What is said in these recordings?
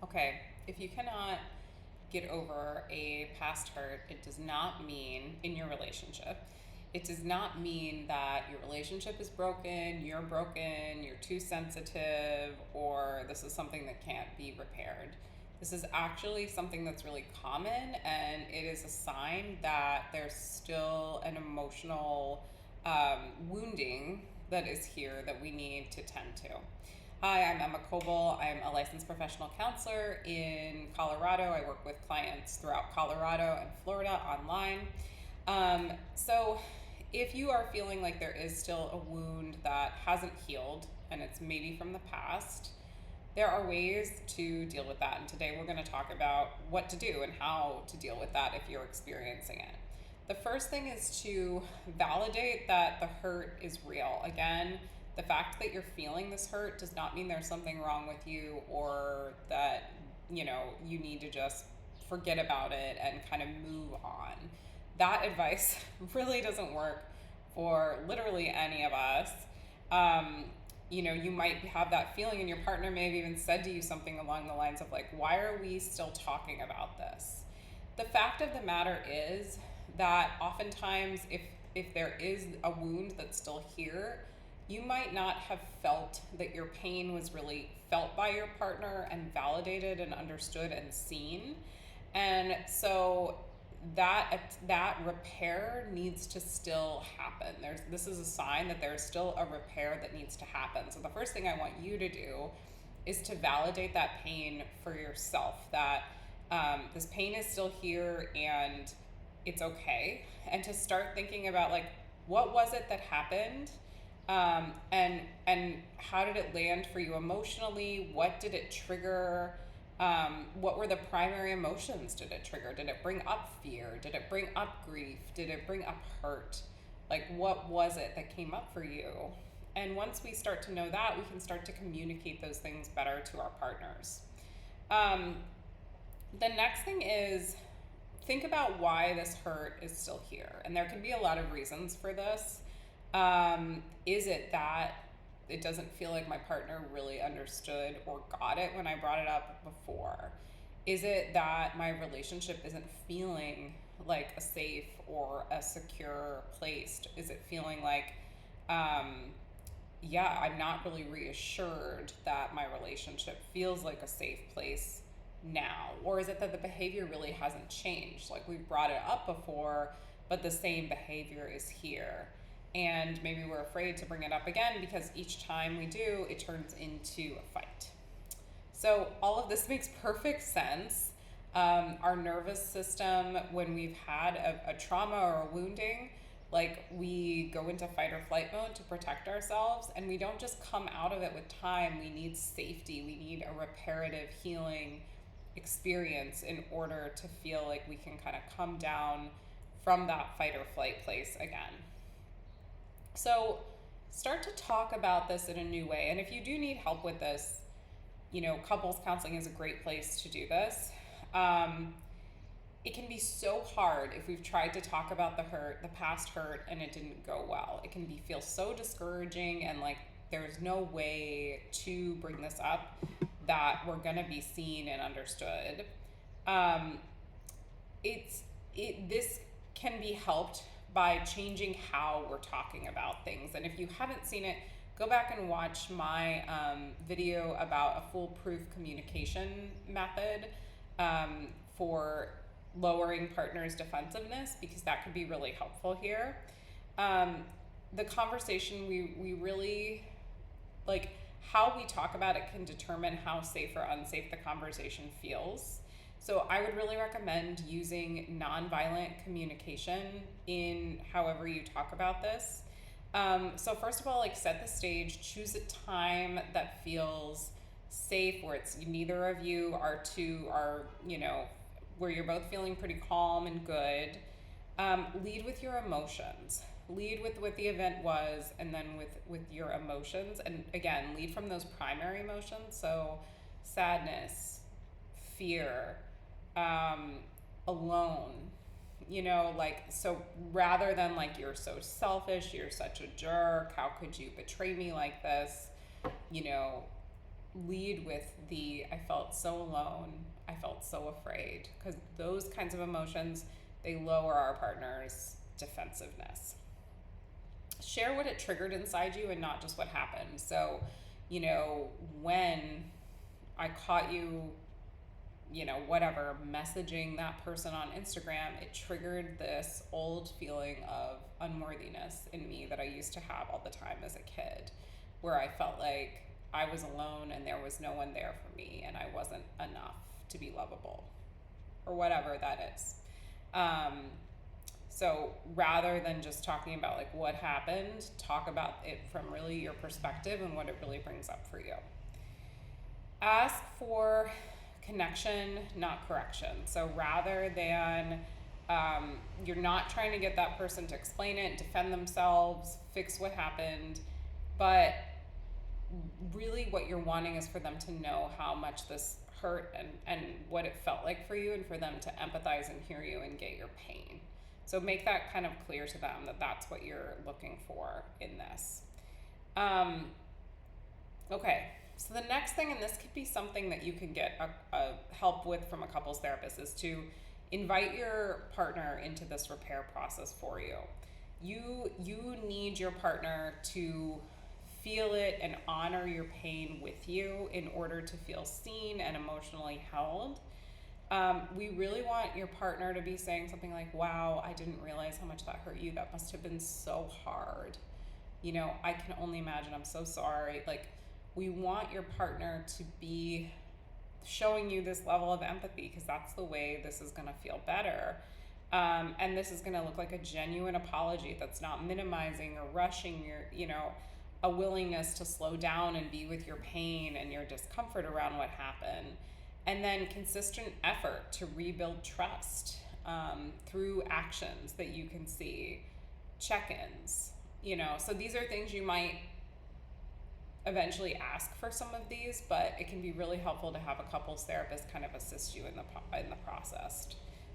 Okay, if you cannot get over a past hurt, it does not mean in your relationship. It does not mean that your relationship is broken, you're too sensitive, or this is something that can't be repaired. This is actually something that's really common, and it is a sign that there's still an emotional wounding that is here that we need to tend to. Hi, I'm Emma Coble. I'm a licensed professional counselor in Colorado. I work with clients throughout Colorado and Florida online. So, if you are feeling like there is still a wound that hasn't healed and it's maybe from the past, there are ways to deal with that. And today we're going to talk about what to do and how to deal with that if you're experiencing it. The first thing is to validate that the hurt is real. Again, the fact that you're feeling this hurt does not mean there's something wrong with you or that, you need to just forget about it and kind of move on. That advice really doesn't work for literally any of us. You might have that feeling, and your partner may have even said to you something along the lines of, like, why are we still talking about this? The fact of the matter is that oftentimes, if there is a wound that's still here, you might not have felt that your pain was really felt by your partner and validated and understood and seen. And so that repair needs to still happen. This is a sign that there's still a repair that needs to happen. So the first thing I want you to do is to validate that pain for yourself, that this pain is still here and it's okay, and to start thinking about, like, what was it that happened, and how did it land for you emotionally? What did it trigger? What were the primary emotions did it trigger? Did it bring up fear? Did it bring up grief? Did it bring up hurt? Like, what was it that came up for you? And once we start to know that, we can start to communicate those things better to our partners. The next thing is, think about why this hurt is still here. And there can be a lot of reasons for this. Is it that it doesn't feel like my partner really understood or got it when I brought it up before? Is it that my relationship isn't feeling like a safe or a secure place? Is it feeling like, I'm not really reassured that my relationship feels like a safe place now? Or is it that the behavior really hasn't changed? Like, we've brought it up before, but the same behavior is here. And maybe we're afraid to bring it up again because each time we do, it turns into a fight. So all of this makes perfect sense. Our nervous system, when we've had a trauma or a wounding, like, we go into fight or flight mode to protect ourselves, and we don't just come out of it with time. We need safety. We need a reparative healing experience in order to feel like we can kind of come down from that fight or flight place again. So start to talk about this in a new way. And if you do need help with this, couples counseling is a great place to do this. It can be so hard if we've tried to talk about the past hurt, and it didn't go well. It can feel so discouraging, and like there's no way to bring this up that we're gonna be seen and understood. This can be helped by changing how we're talking about things. And if you haven't seen it, go back and watch my video about a foolproof communication method for lowering partners' defensiveness, because that could be really helpful here. The conversation, we really, like, how we talk about it can determine how safe or unsafe the conversation feels. So I would really recommend using nonviolent communication in however you talk about this. So first of all, like, set the stage, choose a time that feels safe, where it's neither of you are where you're both feeling pretty calm and good. Lead with your emotions. Lead with what the event was, and then with your emotions. And again, lead from those primary emotions. So sadness, fear, alone, so rather than like, you're so selfish, you're such a jerk, how could you betray me like this, lead with I felt so alone, I felt so afraid, because those kinds of emotions, they lower our partner's defensiveness. Share what it triggered inside you and not just what happened. So, when I caught you, whatever, messaging that person on Instagram, it triggered this old feeling of unworthiness in me that I used to have all the time as a kid, where I felt like I was alone and there was no one there for me and I wasn't enough to be lovable, or whatever that is. So rather than just talking about like what happened, talk about it from really your perspective and what it really brings up for you. Ask for connection, not correction. So rather than you're not trying to get that person to explain it, defend themselves, fix what happened, but really what you're wanting is for them to know how much this hurt and what it felt like for you, and for them to empathize and hear you and get your pain. So make that kind of clear to them that that's what you're looking for in this. Okay, so the next thing, and this could be something that you can get a help with from a couples therapist, is to invite your partner into this repair process for you. You need your partner to feel it and honor your pain with you in order to feel seen and emotionally held. We really want your partner to be saying something like, wow, I didn't realize how much that hurt you. That must have been so hard. I can only imagine. I'm so sorry. Like, we want your partner to be showing you this level of empathy, because that's the way this is going to feel better. And this is going to look like a genuine apology that's not minimizing or rushing a willingness to slow down and be with your pain and your discomfort around what happened. And then consistent effort to rebuild trust through actions that you can see, check-ins. So these are things you might eventually ask for some of these, but it can be really helpful to have a couples therapist kind of assist you in the process.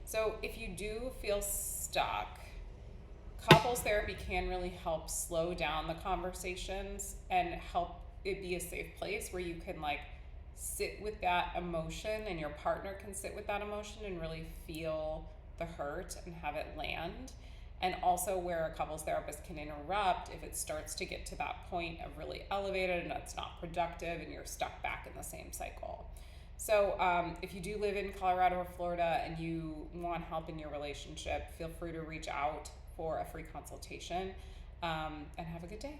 So if you do feel stuck, couples therapy can really help slow down the conversations and help it be a safe place where you can sit with that emotion, and your partner can sit with that emotion and really feel the hurt and have it land. And also where a couples therapist can interrupt if it starts to get to that point of really elevated and it's not productive and you're stuck back in the same cycle. So if you do live in Colorado or Florida and you want help in your relationship, feel free to reach out for a free consultation, and have a good day.